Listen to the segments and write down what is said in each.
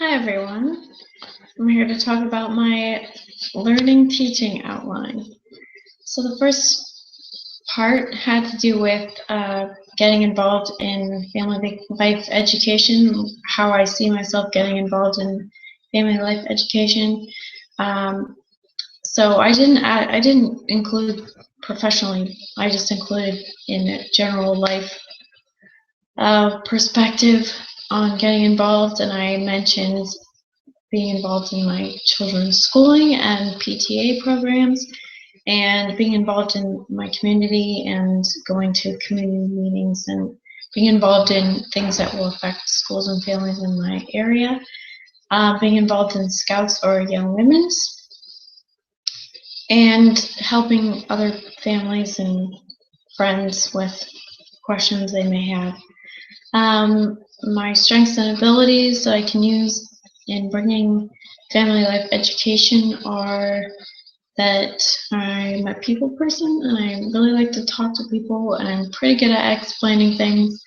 Hi everyone, I'm here to talk about my learning teaching outline. So the first part had to do with getting involved in family life education, how I see myself getting involved in family life education. So I didn't include professionally, I just included in a general life perspective on getting involved, and I mentioned being involved in my children's schooling and PTA programs, and being involved in my community and going to community meetings and being involved in things that will affect schools and families in my area, being involved in Scouts or Young Women's, and helping other families and friends with questions they may have. My strengths and abilities that I can use in bringing family life education are that I'm a people person and I really like to talk to people, and I'm pretty good at explaining things.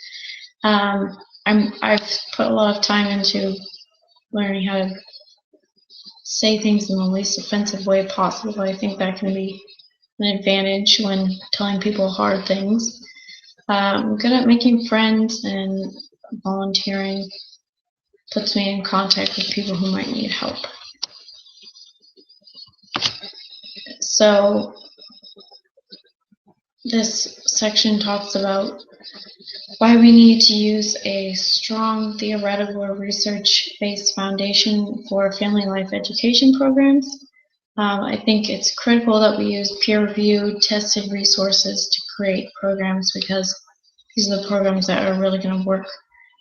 I've put a lot of time into learning how to say things in the least offensive way possible. I think that can be an advantage when telling people hard things. I'm good at making friends, and volunteering puts me in contact with people who might need help. So this section talks about why we need to use a strong theoretical or research-based foundation for family life education programs. I think it's critical that we use peer-reviewed, tested resources to create programs, because these are the programs that are really going to work.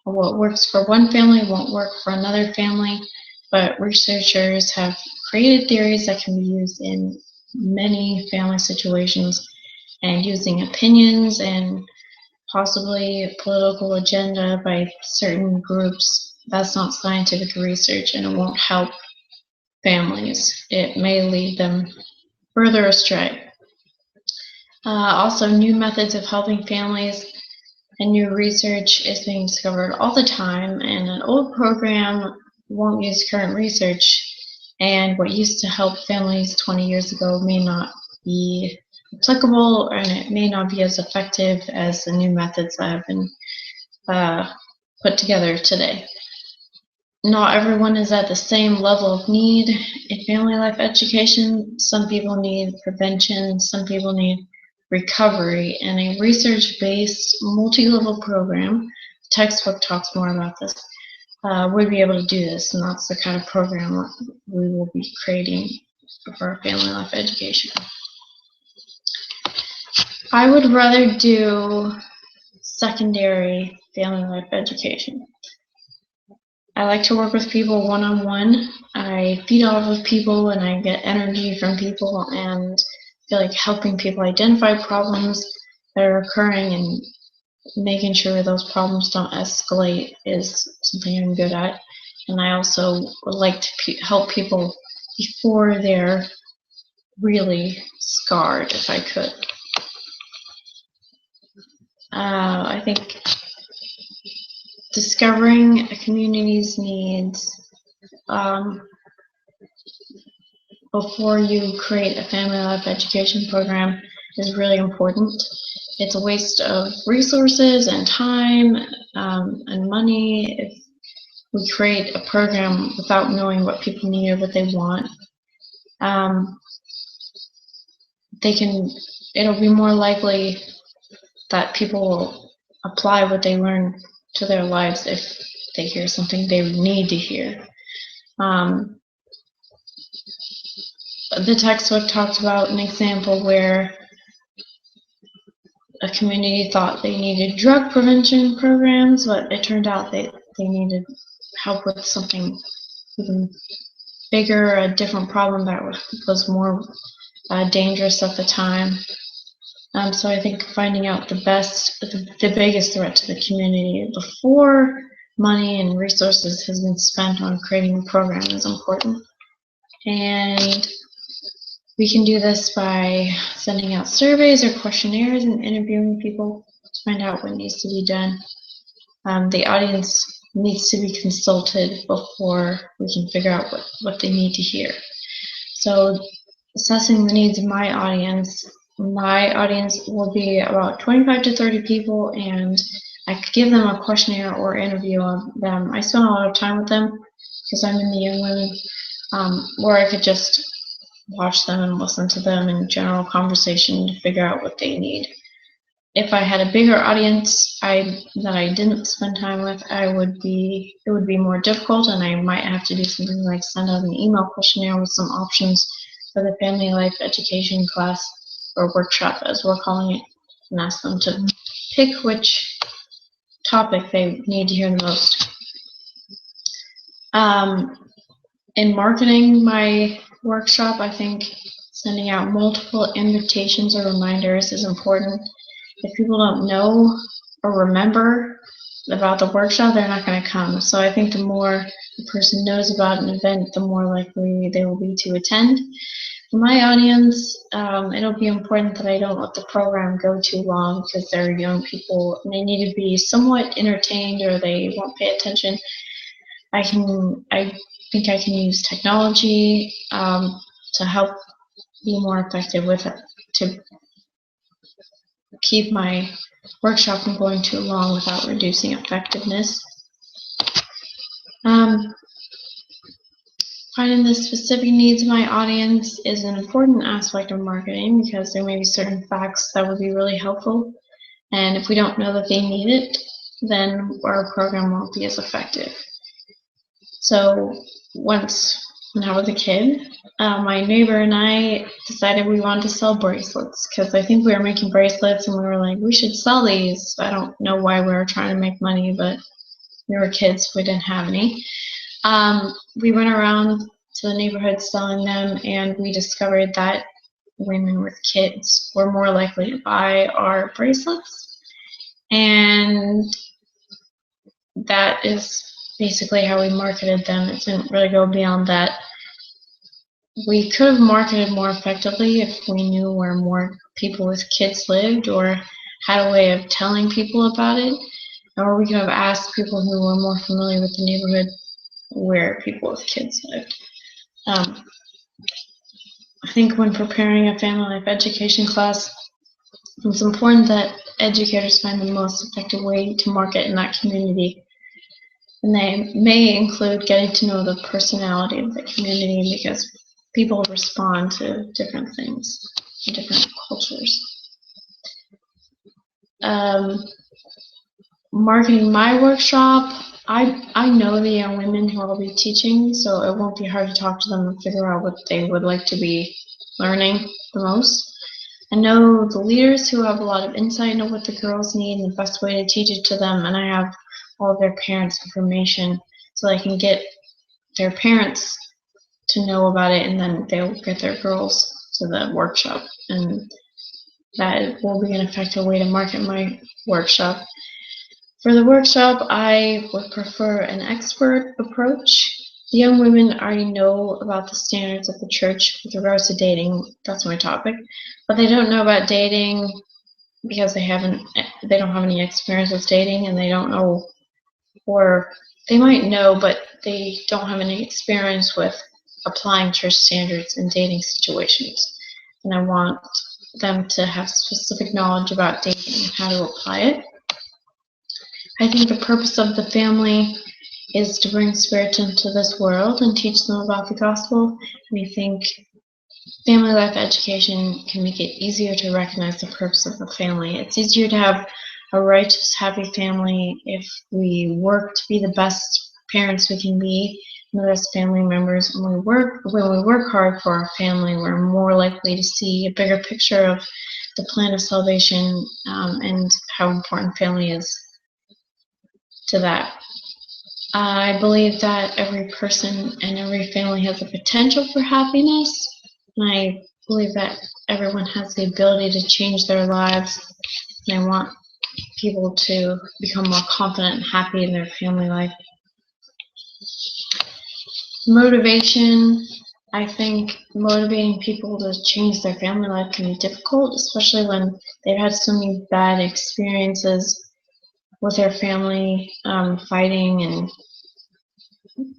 What works for one family won't work for another family, but researchers have created theories that can be used in many family situations, and using opinions and possibly political agenda by certain groups, that's not scientific research, and it won't help families. It may lead them further astray. Also, new methods of helping families and new research is being discovered all the time, and an old program won't use current research, and what used to help families 20 years ago may not be applicable, and it may not be as effective as the new methods that have been put together today. Not everyone is at the same level of need in family life education. Some people need prevention, some people need recovery, and a research-based multi-level program, textbook talks more about this, would be able to do this, and that's the kind of program we will be creating for family life education. I would rather do secondary family life education. I like to work with people one-on-one. I feed off of people and I get energy from people, and feel like helping people identify problems that are occurring and making sure those problems don't escalate is something I'm good at. And I also would like to help people before they're really scarred, if I could. I think discovering a community's needs before you create a family life education program is really important. It's a waste of resources and time and money if we create a program without knowing what people need or what they want. It'll be more likely that people will apply what they learn to their lives if they hear something they need to hear. The textbook talks about an example where a community thought they needed drug prevention programs, but it turned out they needed help with something even bigger, a different problem that was more dangerous at the time. So I think finding out the biggest threat to the community before money and resources has been spent on creating a program is important. And we can do this by sending out surveys or questionnaires and interviewing people to find out what needs to be done. The audience needs to be consulted before we can figure out what they need to hear. So assessing the needs of my audience will be about 25 to 30 people, and I could give them a questionnaire or interview on them. I spend a lot of time with them because I'm in the young women, or I could just watch them and listen to them in general conversation to figure out what they need. If I had a bigger audience that I didn't spend time with, it would be more difficult, and I might have to do something like send out an email questionnaire with some options for the family life education class or workshop, as we're calling it, and ask them to pick which topic they need to hear the most. In marketing my workshop, I think sending out multiple invitations or reminders is important. If people don't know or remember about the workshop, they're not going to come. So I think the more the person knows about an event, the more likely they will be to attend. For my audience, it'll be important that I don't let the program go too long because they're young people and they need to be somewhat entertained or they won't pay attention. I think I can use technology to help be more effective with it, to keep my workshop from going too long without reducing effectiveness. Finding the specific needs of my audience is an important aspect of marketing because there may be certain facts that would be really helpful, and if we don't know that they need it, then our program won't be as effective. So when I was a kid, my neighbor and I decided we wanted to sell bracelets because I think we were making bracelets and we were like, we should sell these. I don't know why we were trying to make money, but we were kids, we didn't have any. We went around to the neighborhood selling them, and we discovered that women with kids were more likely to buy our bracelets, and that is basically how we marketed them. It didn't really go beyond that. We could have marketed more effectively if we knew where more people with kids lived or had a way of telling people about it, or we could have asked people who were more familiar with the neighborhood where people with kids lived. I think when preparing a family life education class, it's important that educators find the most effective way to market in that community. And they may include getting to know the personality of the community because people respond to different things in different cultures. Marketing my workshop, I know the young women who I'll be teaching, so it won't be hard to talk to them and figure out what they would like to be learning the most. I know the leaders who have a lot of insight, know what the girls need and the best way to teach it to them, and I have all of their parents' information so I can get their parents to know about it, and then they'll get their girls to the workshop, and that will be an effective way to market my workshop. For the workshop, I would prefer an expert approach. The young women already know about the standards of the church with regards to dating. That's my topic. But they don't know about dating because they don't have any experience with dating, and they don't know, or they might know, but they don't have any experience with applying church standards in dating situations. And I want them to have specific knowledge about dating and how to apply it. I think the purpose of the family is to bring spirit into this world and teach them about the gospel. And I think family life education can make it easier to recognize the purpose of the family. It's easier to have a righteous, happy family if we work to be the best parents we can be and the best family members. And when we work hard for our family, we're more likely to see a bigger picture of the plan of salvation and how important family is to that. I believe that every person and every family has the potential for happiness, and I believe that everyone has the ability to change their lives, and I want people to become more confident and happy in their family life. Motivation, I think motivating people to change their family life can be difficult, especially when they've had so many bad experiences with their family, fighting and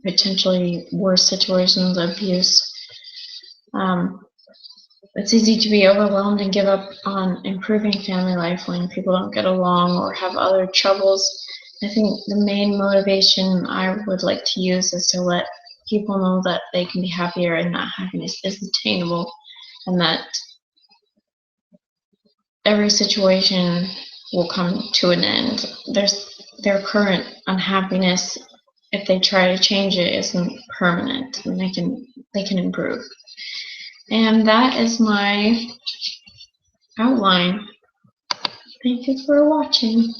potentially worse situations, abuse. It's easy to be overwhelmed and give up on improving family life when people don't get along or have other troubles. I think the main motivation I would like to use is to let people know that they can be happier and that happiness is attainable, and that every situation will come to an end. Their current unhappiness, if they try to change it, isn't permanent, and they can improve. And that is my outline. Thank you for watching.